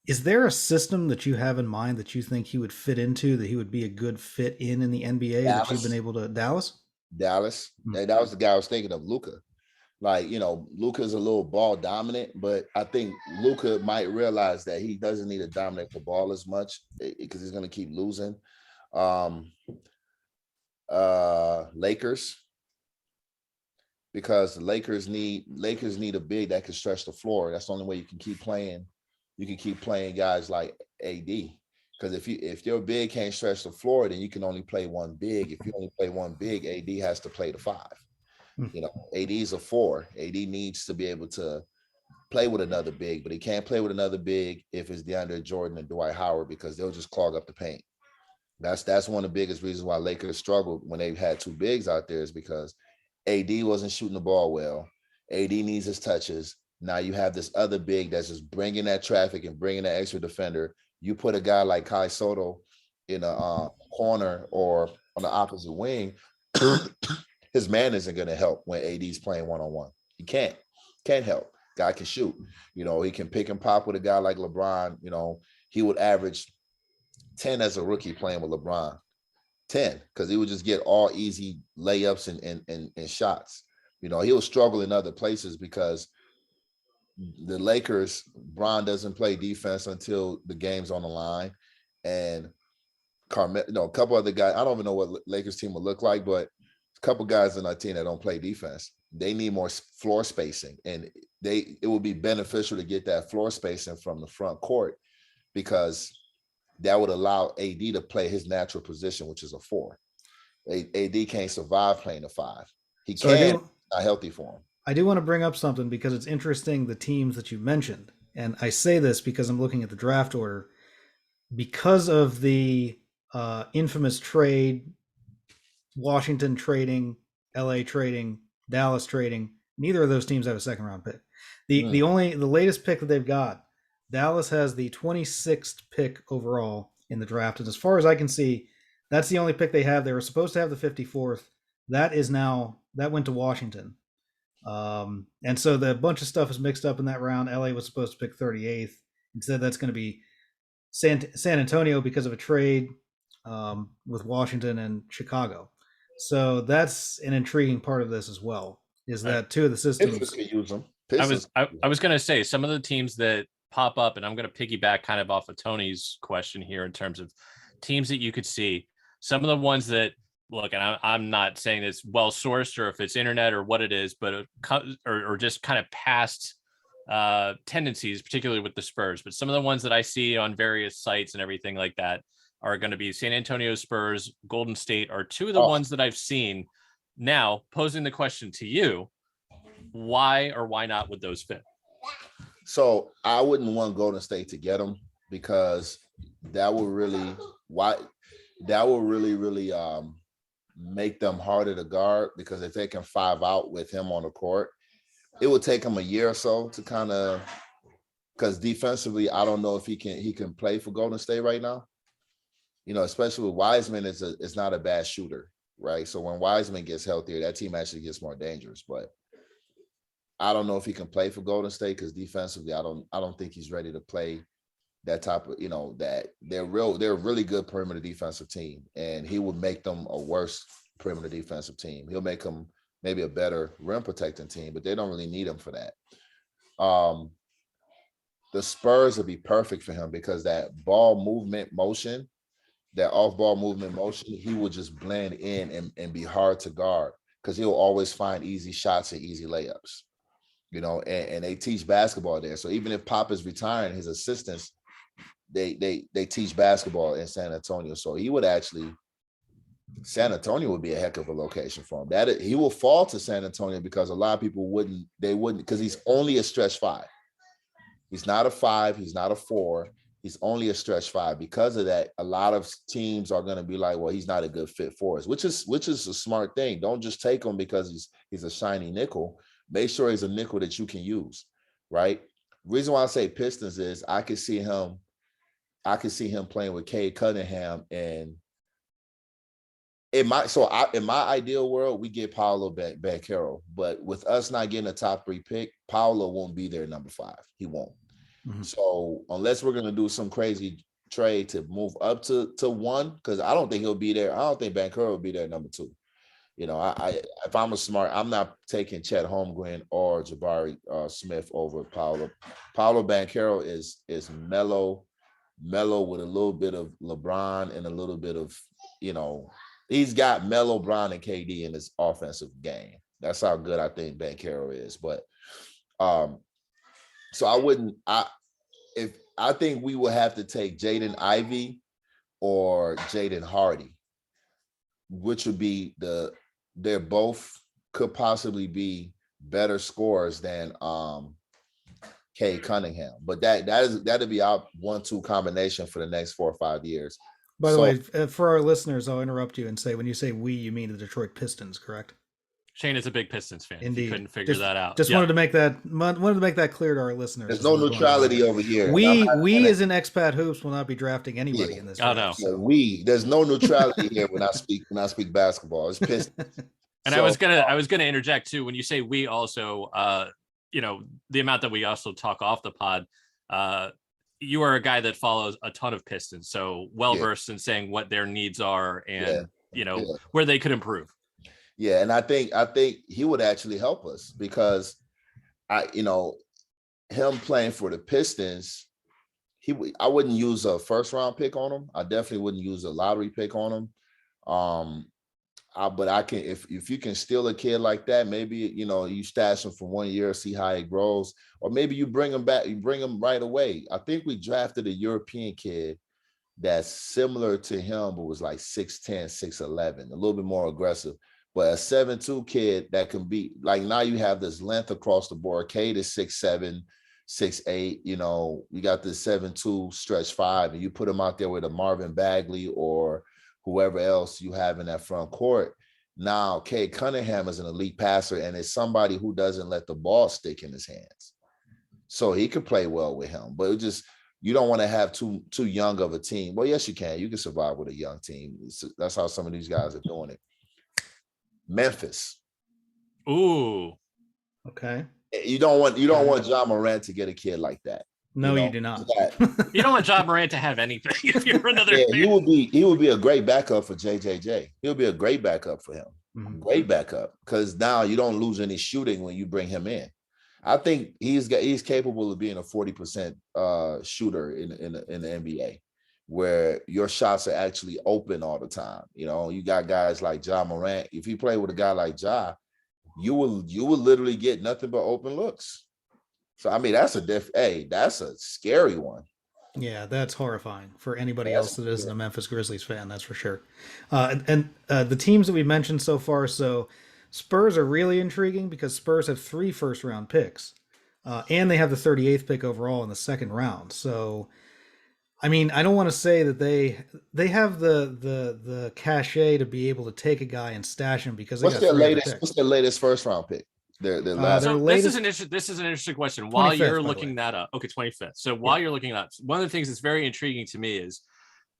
Is there a system that you have in mind that you think he would fit into, that he would be a good fit in the NBA that you've been Dallas, able to Dallas? Dallas. Hmm. That was the guy I was thinking of, Luca. Like, Luca's a little ball dominant, but I think Luca might realize that he doesn't need to dominate the ball as much because he's going to keep losing. Um, Lakers, because the Lakers need a big that can stretch the floor. That's the only way you can keep playing. You can keep playing guys like AD. Because if your big can't stretch the floor, then you can only play one big. If you only play one big, AD has to play the five. AD is a four. AD needs to be able to play with another big, but he can't play with another big if it's DeAndre Jordan and Dwight Howard because they'll just clog up the paint. That's one of the biggest reasons why Lakers struggled when they had two bigs out there is because AD wasn't shooting the ball well. AD needs his touches. Now you have this other big that's just bringing that traffic and bringing that extra defender. You put a guy like Kai Sotto in a corner or on the opposite wing, his man isn't going to help when AD's playing one-on-one. He can't help. Guy can shoot. He can pick and pop with a guy like LeBron. He would average 10 as a rookie playing with LeBron. 10, because he would just get all easy layups and shots. He will struggle in other places because the Lakers, Bron doesn't play defense until the game's on the line. And a couple other guys, I don't even know what Lakers team would look like, but a couple guys in our team that don't play defense. They need more floor spacing. And it would be beneficial to get that floor spacing from the front court because that would allow AD to play his natural position, which is a four. AD can't survive playing a five. He So I can, do not healthy for him. I do want to bring up something because it's interesting the teams that you mentioned. And I say this because I'm looking at the draft order. Because of the infamous trade, Washington trading, LA trading, Dallas trading, neither of those teams have a second round pick. The latest pick that they've got, Dallas has the 26th pick overall in the draft. And as far as I can see, that's the only pick they have. They were supposed to have the 54th. That went to Washington. And so the bunch of stuff is mixed up in that round. LA was supposed to pick 38th. Instead, that's going to be San Antonio because of a trade with Washington and Chicago. So that's an intriguing part of this as well. Is I, that two of the Pistons systems? can use them. I was Pistons. I was going to say some of the teams that pop up, and I'm going to piggyback kind of off of Tony's question here in terms of teams that you could see. Some of the ones that look, and I'm not saying it's well sourced or if it's internet or what it is, but or just kind of past tendencies, particularly with the Spurs. But some of the ones that I see on various sites and everything like that are going to be San Antonio Spurs, Golden State are two of the ones that I've seen. Now, posing the question to you, why or why not would those fit? So I wouldn't want Golden State to get them because that would really really make them harder to guard because if they can 5 out with him on the court, it would take him a year or so to kind of because defensively, I don't know if he can play for Golden State right now. Especially with Wiseman, it's not a bad shooter, right? So when Wiseman gets healthier, that team actually gets more dangerous. But I don't know if he can play for Golden State because defensively, I don't think he's ready to play that type of, that they're a really good perimeter defensive team, and he would make them a worse perimeter defensive team. He'll make them maybe a better rim protecting team, but they don't really need him for that. The Spurs would be perfect for him because that ball movement motion, that off-ball movement motion, he will just blend in and be hard to guard because he'll always find easy shots and easy layups. And they teach basketball there. So even if Pop is retiring, his assistants, they teach basketball in San Antonio. So San Antonio would be a heck of a location for him. That he will fall to San Antonio because a lot of people wouldn't because he's only a stretch five. He's not a five. He's not a four. He's only a stretch five. Because of that, a lot of teams are going to be like, well, he's not a good fit for us, which is a smart thing. Don't just take him because he's a shiny nickel. Make sure he's a nickel that you can use, right? Reason why I say Pistons is I could see him playing with Cade Cunningham, and in my ideal world, we get Paolo Banchero, but with us not getting a top 3 pick, Paolo won't be there number 5. He won't. Mhm. So unless we're going to do some crazy trade to move up to one, because I don't think he'll be there. I don't think Banchero will be there number 2. You know, I if I'm I'm not taking Chet Holmgren or Jabari Smith over Paolo. Paolo Banchero is mellow with a little bit of LeBron and a little bit of, you know, he's got mellow Bron and KD in his offensive game. That's how good I think Banchero is. But so I think we will have to take Jaden Ivey or Jaden Hardy, which would be they're both could possibly be better scorers than Cade Cunningham. But that'd be our 1-2 combination for the next 4 or 5 years. By the way, for our listeners, I'll interrupt you and say, when you say we, you mean the Detroit Pistons, correct? Shane is a big Pistons fan. Indeed. If you couldn't figure that out. Just wanted to make that clear to our listeners. There's no neutrality over here. We as in Expat Hoops will not be drafting anybody in this draft. No. So. There's no neutrality here when I speak basketball. It's Pistons. And I was gonna interject too. When you say we also, you know, the amount that we also talk off the pod, you are a guy that follows a ton of Pistons, so well-versed in saying what their needs are and where they could improve. Yeah, and I think he would actually help us because him playing for the Pistons, I wouldn't use a first-round pick on him. I definitely wouldn't use a lottery pick on him. But I can, if you can steal a kid like that, maybe, you stash him for 1 year, see how he grows, or maybe you bring him back, you bring him right away. I think we drafted a European kid that's similar to him, but was like 6'10", 6'11", a little bit more aggressive. But a 7'2" kid that can be like, now you have this length across the board. Cade is 6'7", 6'8", you got this 7'2" stretch 5, and you put him out there with a Marvin Bagley or whoever else you have in that front court. Now, Cade Cunningham is an elite passer, and it's somebody who doesn't let the ball stick in his hands. So he could play well with him, but you don't want to have too young of a team. Well, yes, you can. You can survive with a young team. That's how some of these guys are doing it. Memphis. Ooh. Okay. You don't want Ja Morant to get a kid like that. No, you do not. You don't want Ja Morant to have anything if you're another fan. He would be a great backup for JJJ. He'll be a great backup for him. Mm-hmm. Great backup, because now you don't lose any shooting when you bring him in. I think he's capable of being a 40% shooter in the NBA, where your shots are actually open all the time. You got guys like Ja Morant. If you play with a guy like Ja, you will literally get nothing but open looks. So I mean, that's a scary one. Yeah, that's horrifying for anybody else that isn't a Memphis Grizzlies fan. That's for sure. And the teams that we mentioned so far, so Spurs are really intriguing because Spurs have 3 first-round picks, and they have the 38th pick overall in the second round. So, I mean, I don't want to say that they have the cachet to be able to take a guy and stash him because what's their latest first-round pick? Their last. This is an interesting question. While you're looking that up, okay, 25th. So while you're looking at one of the things that's very intriguing to me is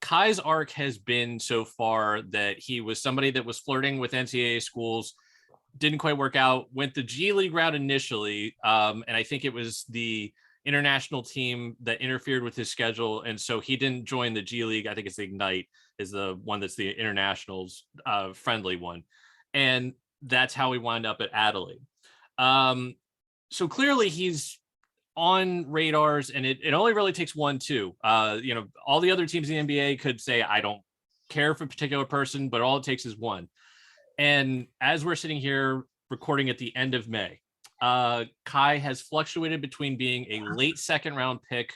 Kai's arc has been so far that he was somebody that was flirting with NCAA schools, didn't quite work out, went the G League route initially, and I think it was the international team that interfered with his schedule, and so he didn't join the G League. I think it's the Ignite is the one that's the internationals friendly one, and that's how he wound up at Adelaide. So clearly he's on radars, and it only really takes 1, 2. All the other teams in the NBA could say, I don't care for a particular person, but all it takes is 1. And as we're sitting here recording at the end of May, Kai has fluctuated between being a late second round pick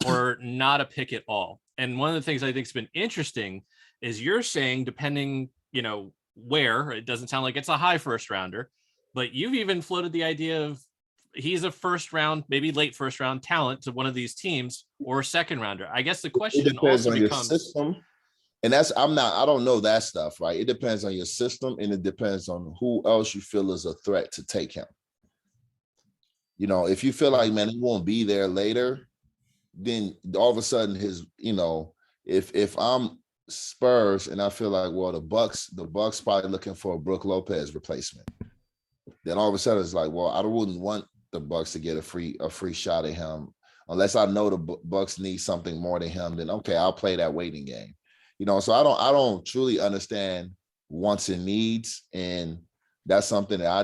or not a pick at all. And one of the things I think has been interesting is you're saying, depending, where, it doesn't sound like it's a high first rounder, but you've even floated the idea of he's a first round, maybe late first round talent to one of these teams or a second rounder. I guess the question also becomes your system. And I don't know that stuff, right? It depends on your system, and it depends on who else you feel is a threat to take him. If you feel like, man, he won't be there later, then all of a sudden if I'm Spurs and I feel like, well, the Bucks probably looking for a Brook Lopez replacement. Then all of a sudden it's like, well, I wouldn't want the Bucks to get a free shot at him Unless I know the Bucks need something more than him, then okay, I'll play that waiting game. So I don't truly understand wants and needs, and that's something that I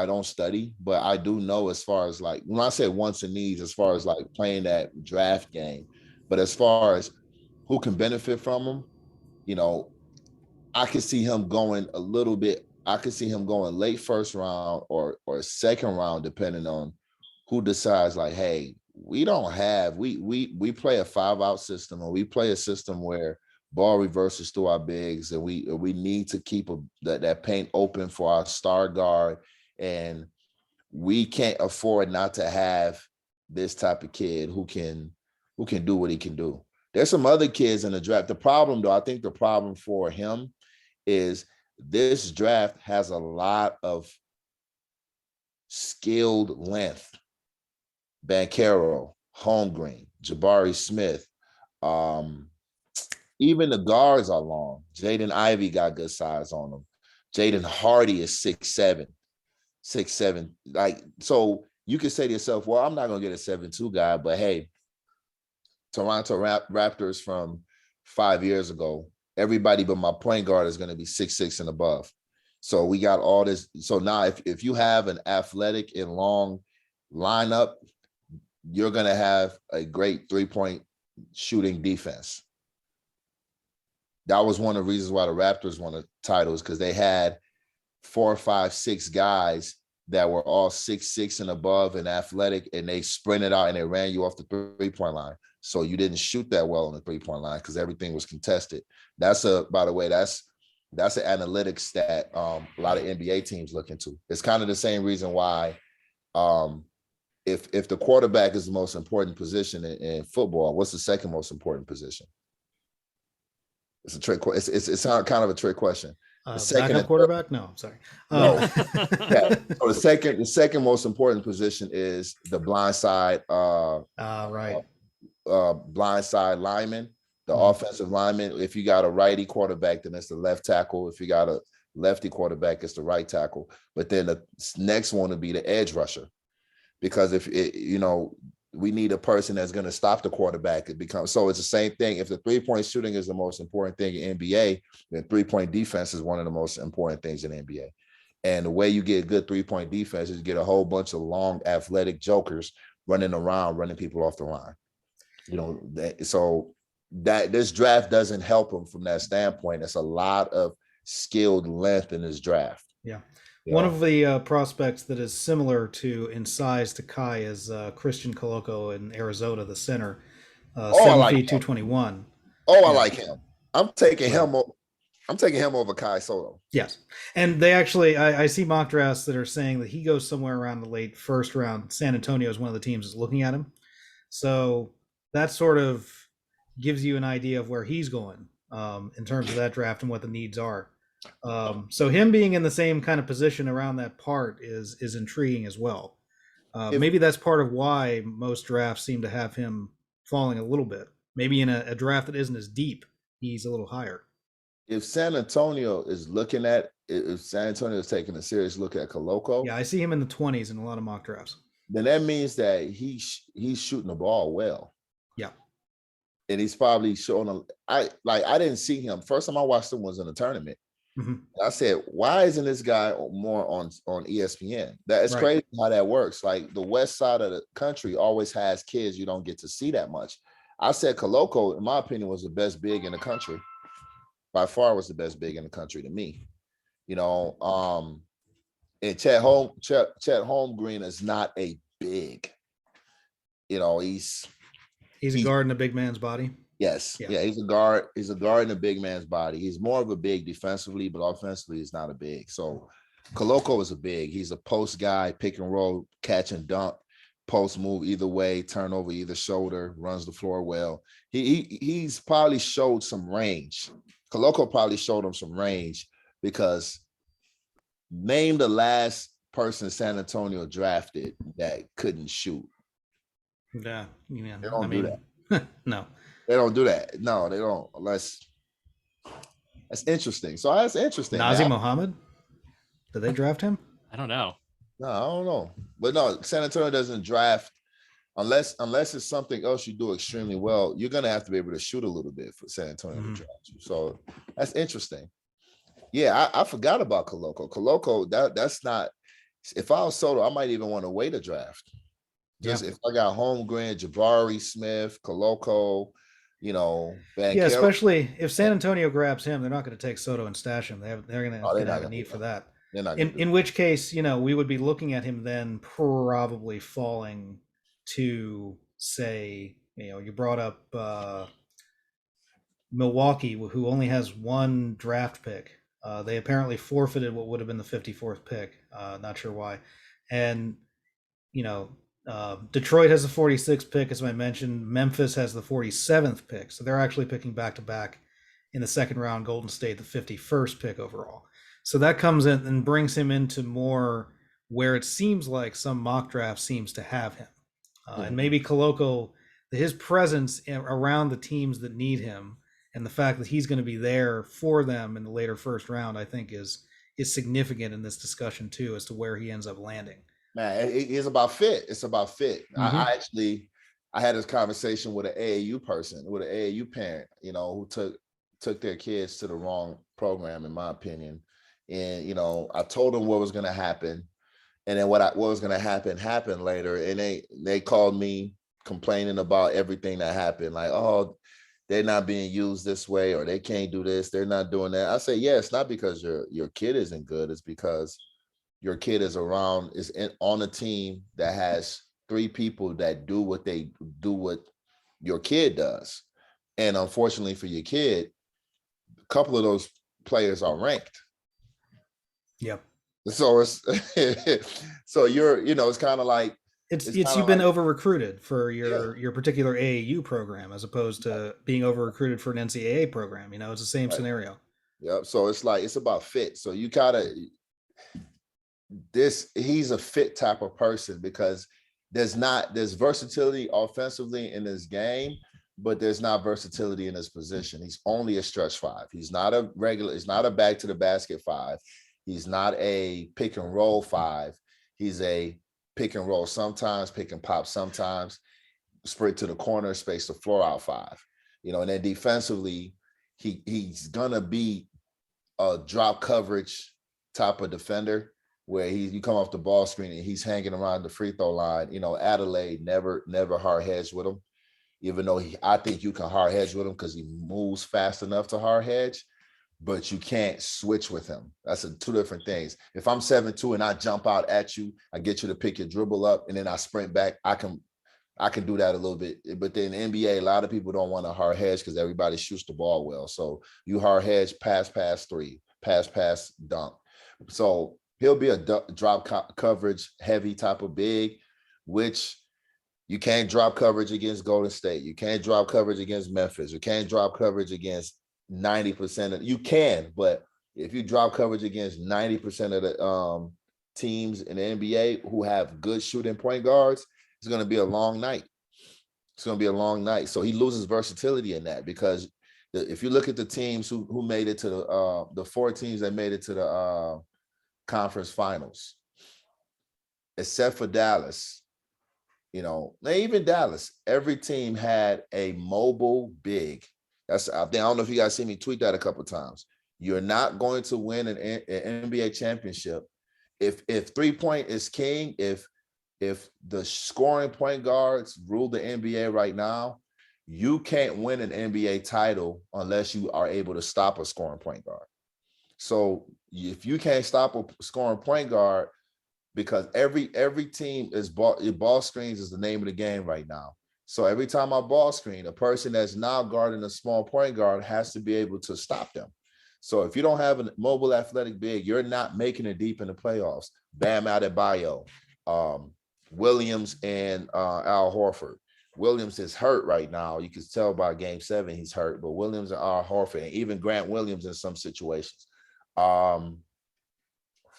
don't study, but I do know as far as like when I say wants and needs, as far as like playing that draft game, but as far as who can benefit from them, I could see him going a little bit. I could see him going late first round or second round, depending on who decides. Like, hey, we play a 5-out system, or we play a system where ball reverses through our bigs, and we need to keep that paint open for our star guard, and we can't afford not to have this type of kid who can do what he can do. There's some other kids in the draft. The problem, though, I think the problem for him is this draft has a lot of skilled length. Banchero, Holmgren, Jabari Smith. Even the guards are long. Jaden Ivey got good size on him. Jaden Hardy is 6'7". Like, so you could say to yourself, well, I'm not going to get a 7'2" guy, but hey, Toronto Raptors from 5 years ago, everybody but my point guard is going to be 6'6" and above. So we got all this. So now if you have an athletic and long lineup, you're going to have a great 3-point shooting defense. That was one of the reasons why the Raptors won the titles, because they had 4, 5, 6 guys that were all 6'6" and above and athletic, and they sprinted out and they ran you off the 3-point line. So you didn't shoot that well on the 3-point line because everything was contested. By the way, that's an analytics stat a lot of NBA teams look into. It's kind of the same reason why if the quarterback is the most important position in football, what's the second most important position? It's a trick. It's kind of a trick question. The second quarterback? No, I'm sorry. No. Yeah. So the second most important position is the blindside. Right. Blindside lineman, the offensive lineman. If you got a righty quarterback, then it's the left tackle. If you got a lefty quarterback, it's the right tackle. But then the next one would be the edge rusher, because if we need a person that's going to stop the quarterback. So it's the same thing. If the 3-point shooting is the most important thing in NBA, then 3-point defense is one of the most important things in NBA. And the way you get good 3-point defense is you get a whole bunch of long athletic jokers running around, running people off the line. So that this draft doesn't help him from that standpoint. It's a lot of skilled length in this draft. Yeah. One of the prospects that is similar in size to Kai is Christian Coloco in Arizona, the center, 7 feet 221. I like him. I'm taking him over Kai Sotto. Yes, and they actually, I see mock drafts that are saying that he goes somewhere around the late first round. San Antonio is one of the teams that's looking at him, so that sort of gives you an idea of where he's going in terms of that draft and what the needs are. So him being in the same kind of position around that part is intriguing as well. Maybe that's part of why most drafts seem to have him falling a little bit. Maybe in a draft that isn't as deep, he's a little higher. If San Antonio is taking a serious look at Coloco, yeah, I see him in the 20s in a lot of mock drafts. Then that means that he's shooting the ball well. Yeah. And he's probably showing I didn't see him. First time I watched him was in a tournament. Mm-hmm. I said, why isn't this guy more on ESPN? That's right. Crazy how that works. Like the west side of the country always has kids you don't get to see that much. I said Coloco, in my opinion, was the best big in the country. By far was the best big in the country to me. And Chet Holmgren is not a big. He's a guard in a big man's body. Yes. Yeah, he's a guard. He's a guard in a big man's body. He's more of a big defensively, but offensively he's not a big. So Coloco is a big. He's a post guy, pick and roll, catch and dunk, post move either way, turn over either shoulder, runs the floor well. He's probably showed some range. Coloco probably showed him some range, because name the last person San Antonio drafted that couldn't shoot. Yeah. They don't do that. No. They don't do that. No, they don't. Unless that's interesting. So that's interesting. Nazir Mohammed? Did they draft him? I don't know. No, I don't know. But no, San Antonio doesn't draft unless it's something else you do extremely well, you're gonna have to be able to shoot a little bit for San Antonio to draft you. So that's interesting. Yeah, I forgot about Koloko. Koloko, that's not. If I was Soto, I might even want to wait a draft. Just if I got Holmgren, Jabari Smith, Koloko, Yeah, Banchero. especially if San Antonio grabs him, they're not going to take Soto and stash him. They're going Oh, they're to not have a gonna need do for that. that. They're not gonna do In which case, we would be looking at him then probably falling to, say, you brought up Milwaukee, who only has one draft pick. They apparently forfeited what would have been the 54th pick. Not sure why. And, Detroit has the 46th pick, as I mentioned. Memphis has the 47th pick. So they're actually picking back to back in the second round. Golden State, the 51st pick overall. So that comes in and brings him into more where it seems like some mock draft seems to have him. And maybe Koloko, his presence around the teams that need him and the fact that he's going to be there for them in the later first round, I think is significant in this discussion too, as to where he ends up landing. Man, it's about fit. It's about fit. Mm-hmm. I had this conversation with an AAU person, with an AAU parent, who took their kids to the wrong program, in my opinion. And I told them what was going to happen, and then what was going to happen happened later. And they called me complaining about everything that happened, like, oh, they're not being used this way, or they can't do this, they're not doing that. I say, yeah, it's not because your kid isn't good, it's because your kid is on a team that has three people that do what your kid does. And unfortunately for your kid, a couple of those players are ranked. Yep. So it's so it's kind of like it's you've been over recruited for yeah. your particular AAU program as opposed to being over recruited for an NCAA program. It's the same scenario. Yep. So it's about fit. So you he's a fit type of person, because there's versatility offensively in his game, but there's not versatility in his position. He's only a stretch five. He's not a back to the basket five. He's not a pick and roll five. He's a pick and roll sometimes, pick and pop sometimes, sprint to the corner, space the floor out five. And then defensively, he's gonna be a drop coverage type of defender, where you come off the ball screen and he's hanging around the free throw line. Adelaide never hard hedge with him, even though I think you can hard hedge with him because he moves fast enough to hard hedge, but you can't switch with him. That's two different things. If I'm 7'2" and I jump out at you, I get you to pick your dribble up, and then I sprint back, I can do that a little bit. But then in the NBA, a lot of people don't want to hard hedge because everybody shoots the ball well. So you hard hedge, pass, three, pass, dunk. So he'll be a drop coverage heavy type of big, which you can't drop coverage against Golden State. You can't drop coverage against Memphis. You can't drop coverage against 90% of, you can, but if you drop coverage against 90% of the teams in the NBA who have good shooting point guards, it's going to be a long night. It's going to be a long night. So he loses versatility in that, because if you look at the teams who made it to the four teams that made it to the conference finals, except for Dallas, even Dallas, every team had a mobile big. I don't know if you guys see me tweet that a couple of times. You're not going to win an NBA championship if 3-point is king. If the scoring point guards rule the NBA right now, you can't win an NBA title unless you are able to stop a scoring point guard. So if you can't stop a scoring point guard, because every team is ball screens is the name of the game right now. So every time I ball screen, a person that's now guarding a small point guard has to be able to stop them. So if you don't have a mobile athletic big, you're not making it deep in the playoffs. Bam Adebayo, Williams, and Al Horford. Williams is hurt right now. You can tell by game 7 he's hurt, but Williams and Al Horford, and even Grant Williams in some situations.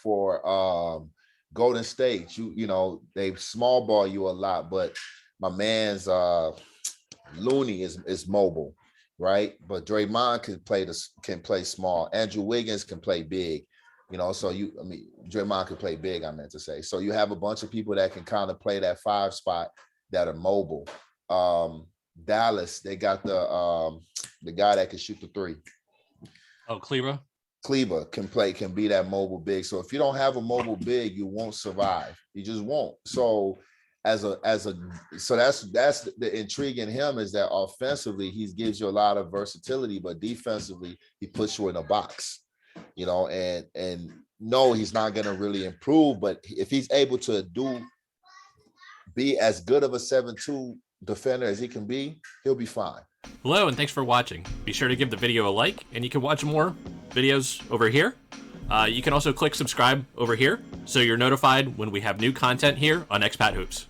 For Golden State, they small ball you a lot, but my man's Looney is mobile, right? But Draymond can play small. Andrew Wiggins can play big, so Draymond can play big, I meant to say. So you have a bunch of people that can kind of play that 5 spot that are mobile. Dallas, they got the guy that can shoot the three. Oh, Kleber. Kleber can be that mobile big. So if you don't have a mobile big, you won't survive. You just won't. So so that's the intrigue in him, is that offensively he gives you a lot of versatility, but defensively he puts you in a box, and no, he's not going to really improve, but if he's able to be as good of a 7-2 defender as he can be, he'll be fine. Hello, and thanks for watching. Be sure to give the video a like, and you can watch more videos over here. You can also click subscribe over here so you're notified when we have new content here on Expat Hoops.